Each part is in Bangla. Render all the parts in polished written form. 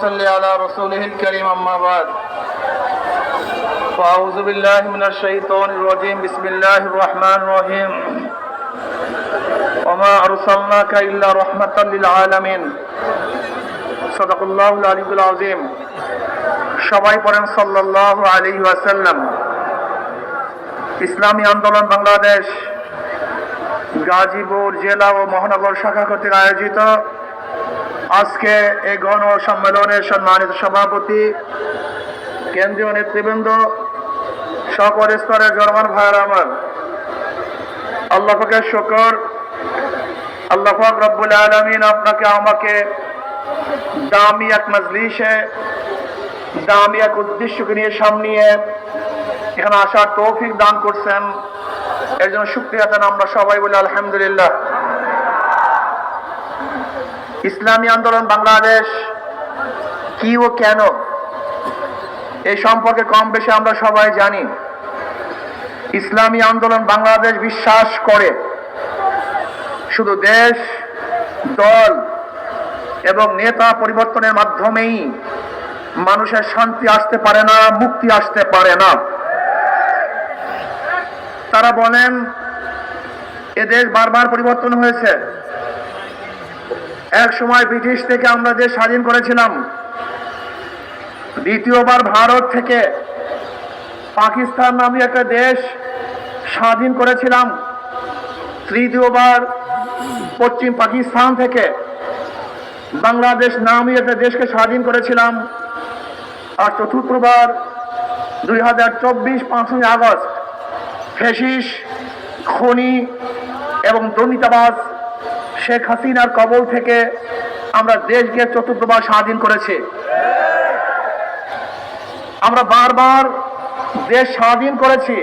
صل على رسوله الكريم أما بعد فأعوذ بالله من الشيطان الرجيم بسم الله الرحمن الرحيم وما أرسلناك إلا رحمة للعالمين صدق الله العلي العظيم সবাই পড়েন সাল্লাল্লাহু আলাইহি ওয়াসাল্লাম। ইসলামী আন্দোলন বাংলাদেশ গাজীপুর জেলা ও মহানগর শাখা কর্তৃক আয়োজিত আজকে এই গণ সম্মেলনের সম্মানিত সভাপতি, কেন্দ্রীয় নেতৃবৃন্দ, সকল স্তরের জনগণ ভাইয়েরা আমার, আল্লাহ পাকের শুকর, আল্লাহ পাক রব্বুল আলামিন আপনাকে আমাকে দামি এক মজলিসে দামি এক উদ্দেশ্যকে নিয়ে সামনে এখানে আসার তৌফিক দান করছেন। এর জন্য শুকরিয়া জানাই আমরা সবাই বলি আলহামদুলিল্লাহ। ইসলামী আন্দোলন বাংলাদেশ কি ও কেন এই সম্পর্কে কম বেশি আমরা সবাই জানি। ইসলামী আন্দোলন বাংলাদেশ বিশ্বাস করে শুধু দেশ, দল এবং নেতা পরিবর্তনের মাধ্যমেই মানুষের শান্তি আসতে পারে না, মুক্তি আসতে পারে না। তারা বলেন এ দেশ বারবার পরিবর্তন হয়েছে। এক সময় ব্রিটিশ থেকে আমরা দেশ স্বাধীন করেছিলাম, দ্বিতীয়বার ভারত থেকে পাকিস্তান নামে একটা দেশ স্বাধীন করেছিলাম, তৃতীয়বার পশ্চিম পাকিস্তান থেকে বাংলাদেশ নামে একটা দেশকে স্বাধীন করেছিলাম, আর চতুর্থবার 2024 5ই আগস্ট ফ্যাসিস্ট, খনি এবং দুর্নীতিবাজ শেখ হাসিনার কবল থেকে আমরা দেশকে চতুর্থবার স্বাধীন করেছি। আমরা বারবার দেশ স্বাধীন করেছি,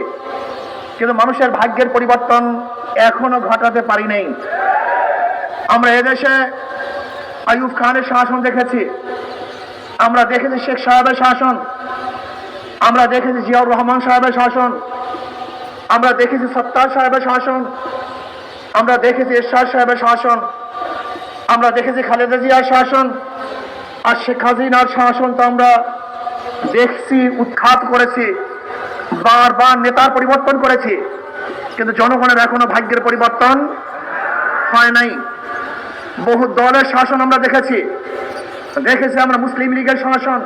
কিন্তু মানুষের ভাগ্যের পরিবর্তন এখনো ঘটাতে পারি নাই। আমরা এদেশে আইয়ুব খানের শাসন দেখেছি, আমরা দেখেছি শেখ সাহেবের শাসন, আমরা দেখেছি জিয়াউর রহমান সাহেবের শাসন, আমরা দেখেছি সত্তার সাহেবের শাসন, আমরা দেখেছি এরশাদ সাহেবের শাসন, আমরা দেখেছি খালেদা জিয়ার শাসন, আর শেখ হাসিনার শাসন তো আমরা দেখছি, উৎখাত করেছি, বারবার নেতার পরিবর্তন করেছি, কিন্তু জনগণের এখনো ভাগ্যের পরিবর্তন হয় নাই। বহু দলের শাসন আমরা দেখেছি, দেখেছি আমরা মুসলিম লীগের শাসন,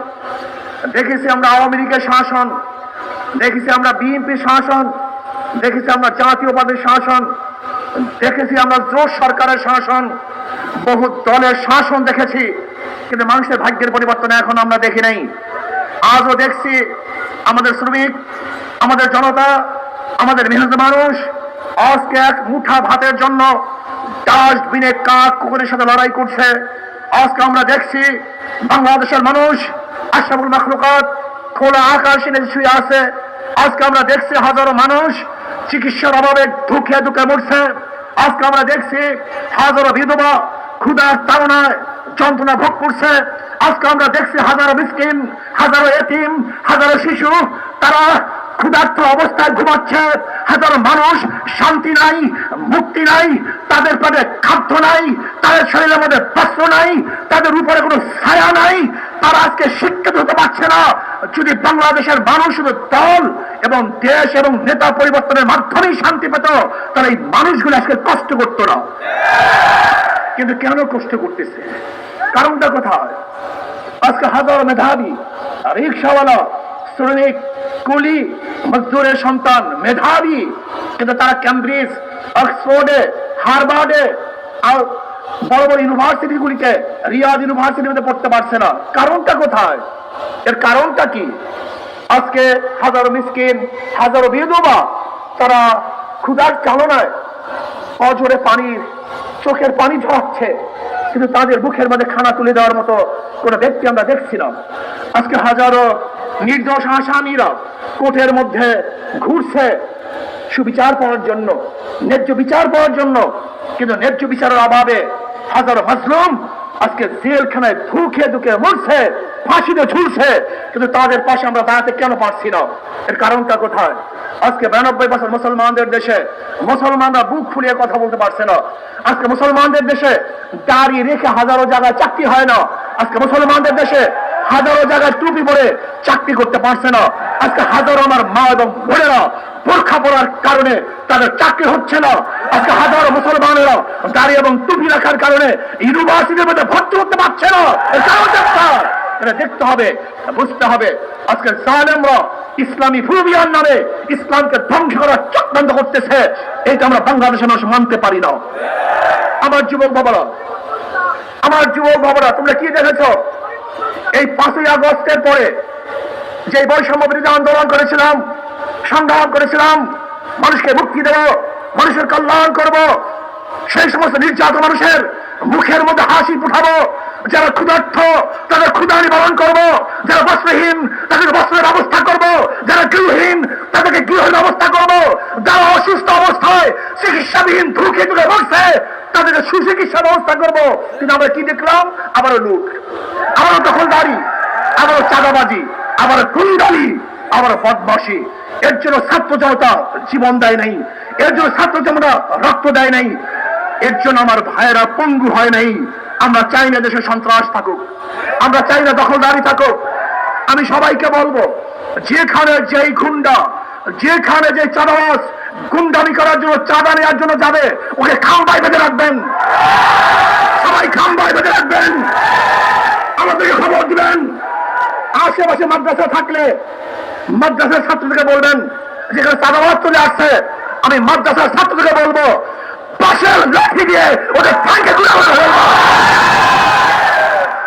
দেখেছি আমরা আওয়ামী লীগের শাসন, দেখেছি আমরা বিএনপির শাসন, দেখেছি আমরা জাতীয়বাদের শাসন, দেখেছি আমরা জোট সরকারের শাসন, বহু দলের শাসন দেখেছি, কিন্তু মানুষের ভাগ্যের পরিবর্তন এখন আমরা দেখি নাই। আজও দেখছি আমাদের শ্রমিক, আমাদের জনতা, আমাদের মেহনত মানুষ আজকে এক মুঠা ভাতের জন্য ডাস্টবিনে কাক কুকুরের সাথে লড়াই করছে। আজকে আমরা দেখছি বাংলাদেশের মানুষ আশরাফুল মাখলুকাত খোলা আকাশে শুয়ে আছে। আজকে আমরা দেখছি হাজারো মানুষ চিকিৎসার অভাবে ধুকে ধুকে মরছে। আজকে আমরা দেখছি হাজারো বিধবা ক্ষুধার তাড়নায় যন্ত্রণা ভোগ করছে। আজকে আমরা দেখছি হাজারো মিসকিন, হাজারো এতিম, হাজারো শিশু তারা ক্ষুধার্ত অবস্থায় ঘুমাচ্ছে। হাজারো মানুষ শান্তি নাই, মুক্তি নাই, তাদের পেটে খাদ্য নাই, তাদের শরীরের মধ্যে বস্ত্র নাই, তাদের উপরে কোনো ছায়া নাই, তারা আজকে শিক্ষিত হতে পারছে না। যদি বাংলাদেশের মানুষ শুধু দল এবং দেশ এবং নেতা পরিবর্তনের মাধ্যমেই শান্তি পেত, তাহলে এই মানুষগুলো আজকে কষ্ট করতো না। কিন্তু কেন কষ্ট করতেছে? কারণটা কোথায়? আজকে হাজারো মেধাবী রিক্সাওয়ালা, শ্রমিক, কুলি, মজদুরের সন্তান মেধাবী, কিন্তু তারা ক্যামব্রিজ, অক্সফোর্ডে, হার্ভার্ডে আর বড় বড় ইউনিভার্সিটিগুলিতে, রিয়াদ ইউনিভার্সিটিতে পড়তে পারছে না। কারণটা কোথায়? এর কারণটা কি? আজকে হাজারো মিসকিন, হাজারো বিধবা তারা ক্ষুধার চালনায় অঝরে পানির চোখের পানি ঝরাচ্ছে, কিন্তু তাদের মুখের মধ্যে খানা তুলে দেওয়ার মতো কোনো ব্যক্তি আমরা দেখছি না। আজকে হাজারো নির্দোষ আসামিরা কোর্টের মধ্যে ঘুরছে সুবিচার পাওয়ার জন্য, ন্যায্য বিচার পাওয়ার জন্য, কিন্তু ন্যায্য বিচারের অভাবে হাজারো মাজলুম আজকে জেলখানায় ধুকে ধুকে মরছে, ফাঁসিতে ঝুলছে, কিন্তু তাদের পাশে আমরা দাঁড়াতে কেন পারছি না? এর কারণটা কোথায়? আজকে 92 বছর মুসলমানদের দেশে মুসলমানরা বুক ফুলিয়ে কথা বলতে পারছে না। আজকে মুসলমানদের দেশে দাঁড়িয়ে রেখে হাজারো জায়গায় চাকরি হয় না। আজকে মুসলমানদের দেশে হাজারো জায়গায় টুপি পরে চাকরি করতে পারছে না। আজকে হাজারো আমার মা এবং বোনেরা বোরখা পরার কারণে তাদের চাকরি হচ্ছে না। আজকে হাজারো মুসলমানেরা দাড়ি এবং টুপি রাখার কারণে ইউনিভার্সিটির মধ্যে ভর্তি করতে পারছে না। এটা দেখতে হবে, বুঝতে হবে। আজকে জালেমরা ইসলামী ফুবিয়ার নামে ইসলামকে ধ্বংস করার চক্রান্ত করতেছে। এটা আমরা বাংলাদেশের মানুষ মানতে পারি না। আমার যুবক বাবারা, তোমরা কি দেখেছ এই 5ই আগস্টের পরে যে বৈষম্য বিরোধী আন্দোলন করেছিলাম, সংগ্রাম করেছিলাম, মানুষকে মুক্তি দেব, মানুষের কল্যাণ করব, সেই সমস্ত নির্যাতিত মানুষের মুখের মধ্যে হাসি ফুটাবো, যারা ক্ষুধার্ত তাদের ক্ষুধা নিবারণ করবো, যারা বস্ত্রহীন তাদের বস্ত্রের ব্যবস্থা করবো, যারা গৃহহীন তাদেরকে গৃহের ব্যবস্থা করবো, যারা অসুস্থ অবস্থায় চিকিৎসাবিহীন ধুকে ধুকে বসছে তাদেরকে সুচিকিৎসার ব্যবস্থা করবো। কিন্তু আমরা কি দেখলাম? আবারও লুট, আবারও দখলদারি, আবারও চাঁদাবাজি, আবারও গুন্ডামি, আবারও বদমাশি। এর জন্য ছাত্র জনতা জীবন দেয় নাই, এর জন্য ছাত্র জনতা রক্ত দেয় নাই, এর জন্য আমার ভাইয়েরা পঙ্গু হয় নাই। আমরা চাই না দেশে সন্ত্রাস থাকুক, আমরা চাই না দখলদারি থাকুক। আমি সবাইকে বলবো, যেখানে যেই গুন্ডা, যেখানে যে চাঁদাবাজ গুন্ডামি করার জন্য, চাঁদা নেওয়ার জন্য যাবে, ওকে খাম্বায় বেঁধে রাখবেন, সবাই খাম্বায় বেঁধে রাখবেন, আমাদেরকে খবর দিবেন। আশেপাশে মাদ্রাসা থাকলে মাদ্রাসার ছাত্রদেরকে বলবেন, যেখানে চাঁদাবাজ চলে আসছে, আমি মাদ্রাসার ছাত্রদেরকে বলবো পাশের লাঠি দিয়ে ওদের ফাঁকে গুঁড়া হতে হবে।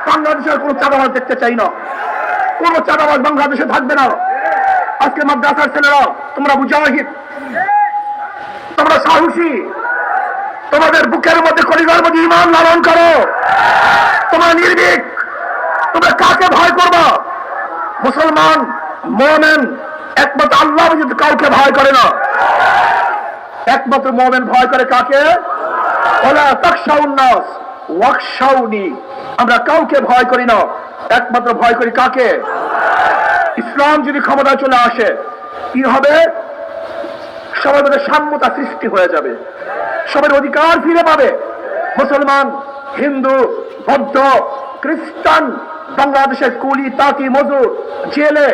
বাংলাদেশের কোন চাঁদাবাজ দেখতে চাই না, কোন চাঁদাবাজ বাংলাদেশে থাকবে না। আজকে মাদ্রাসার ছেলেরা তোমরা মুজাহিদ, তোমরা সাহসী, তোমাদের বুকের মধ্যে কলিজার মধ্যে ঈমান লালন করো, তোমরা নির্ভীক। তোমরা কাকে ভয় করবা? মুসলমান মুমিন একমাত্র আল্লাহ ব্যতীত কাউকে ভয় করে না। একমাত্র মুমিন ভয় করে কাকে? ওয়ালা তাখশাউন নাস ওয়াখশাউনি। আমরা কাউকে ভয় করি না, একমাত্র ভয় করি কাকে? ইসলাম যদি ক্ষমতায় চলে আসে কি হবে? সবার মধ্যে সাম্যতা সৃষ্টি হয়ে যাবে, সবার অধিকার ফিরে পাবে। মুসলমান, হিন্দু, বৌদ্ধ, খ্রিস্টান, বাংলাদেশের কুলি, তাঁতি, মজুর, জেলে,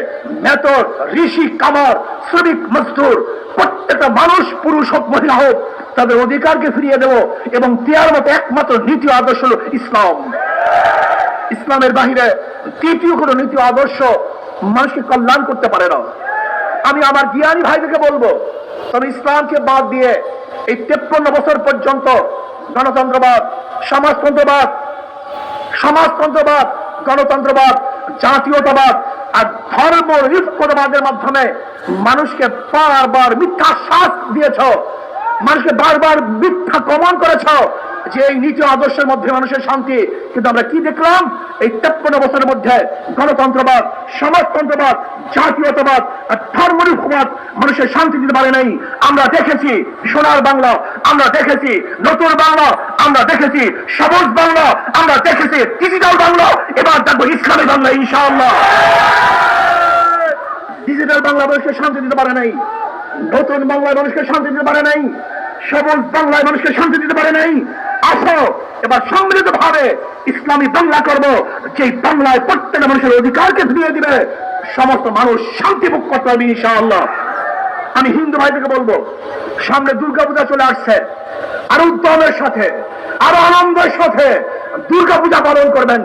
মেতর, ঋষি, কামার, শ্রমিক, মজদুর, প্রত্যেকটা মানুষ, পুরুষ হোক মহিলা হোক, তাদের অধিকারকে ফিরিয়ে দেব। এবং দেওয়ার মতো একমাত্র নীতি আদর্শ হল ইসলাম। ইসলামের বাহিরে তৃতীয় কোনো নীতি আদর্শ মানুষকে কল্যাণ করতে পারে না। আমি আমার জ্ঞানী ভাইদেরকে বলবো, তবে ইসলামকে বাদ দিয়ে এই 53 বছর পর্যন্ত গণতন্ত্রবাদ, সমাজতন্ত্রবাদ, গণতন্ত্রবাদ, জাতীয়তাবাদ আর ধর্ম নিরপেক্ষতাবাদের মাধ্যমে মানুষকে বারবার মিথ্যা শ্বাস দিয়েছ, মানুষকে বারবার মিথ্যা প্রমাণ করেছ যে এই নীতি আদর্শের মধ্যে মানুষের শান্তি। কিন্তু আমরা কি দেখলাম? এই 53 বছরের মধ্যে গণতন্ত্রবাদ, সমাজতন্ত্রবাদ, জাতীয়তাবাদ আর ধর্মনিরপেক্ষতাবাদ মানুষের শান্তি দিতে পারে নাই। আমরা দেখেছি সোনার বাংলা, আমরা দেখেছি নতুন বাংলা, আমরা দেখেছি সবুজ বাংলা, আমরা দেখেছি ডিজিটাল বাংলা, এবার দেখবো ইসলামী বাংলা ইনশাআল্লাহ। ডিজিটাল বাংলা মানুষকে শান্তি দিতে পারে নাই, নতুন বাংলায় মানুষকে শান্তি দিতে পারে নাই, সবুজ বাংলায় মানুষকে শান্তি দিতে পারে নাই। আসো এবার সম্মিলিত ভাবে ইসলামী বাংলা করব, যে বাংলায় প্রত্যেক মানুষের অধিকারকে ফিরিয়ে দিবে, সমস্ত মানুষ শান্তি ভোগ করতে হবে ইনশাআল্লাহ। আমি হিন্দু ভাইদেরকে বলবো, সামনে দুর্গাপূজা চলে আসছে, আরো উদ্যমের সাথে, আরো আনন্দের সাথে দুর্গাপূজা পালন করবেন।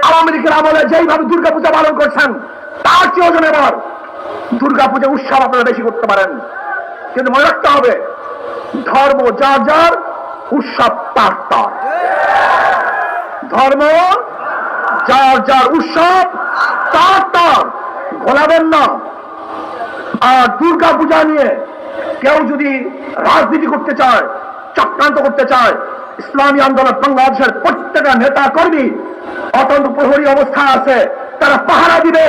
আওয়ামী লীগের আমলে যেইভাবে দুর্গাপূজা পালন করছেন, তার চেয়েও যেন এবার দুর্গাপূজা উৎসব আপনারা বেশি করতে পারেন। কিন্তু মনে রাখতে হবে, ধর্ম যার যার, উৎসব তার তার। ধর্ম যার যার, উৎসব তার তার, ভোলাবেন না। আর দুর্গা পূজা নিয়ে কেউ যদি রাজনীতি করতে চায়, চক্রান্ত করতে চায়, ইসলামী আন্দোলন বাংলাদেশের প্রত্যেকটা নেতা কর্মী অত্যন্ত প্রহরী অবস্থায় আছে, তারা পাহারা দিবে।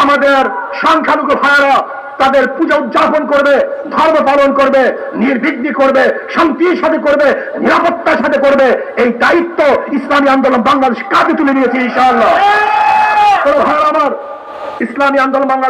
আমাদের সংখ্যালঘু ভাইয়েরা তাদের পূজা উদযাপন করবে, ধর্ম পালন করবে, নির্বিঘ্ন করবে, শান্তির সাথে করবে, নিরাপত্তার সাথে করবে। এই দায়িত্ব ইসলামী আন্দোলন বাংলাদেশ কাঁধে তুলে নিয়েছে ইনশাআল্লাহ। আমার ইসলামী আন্দোলন বাংলাদেশ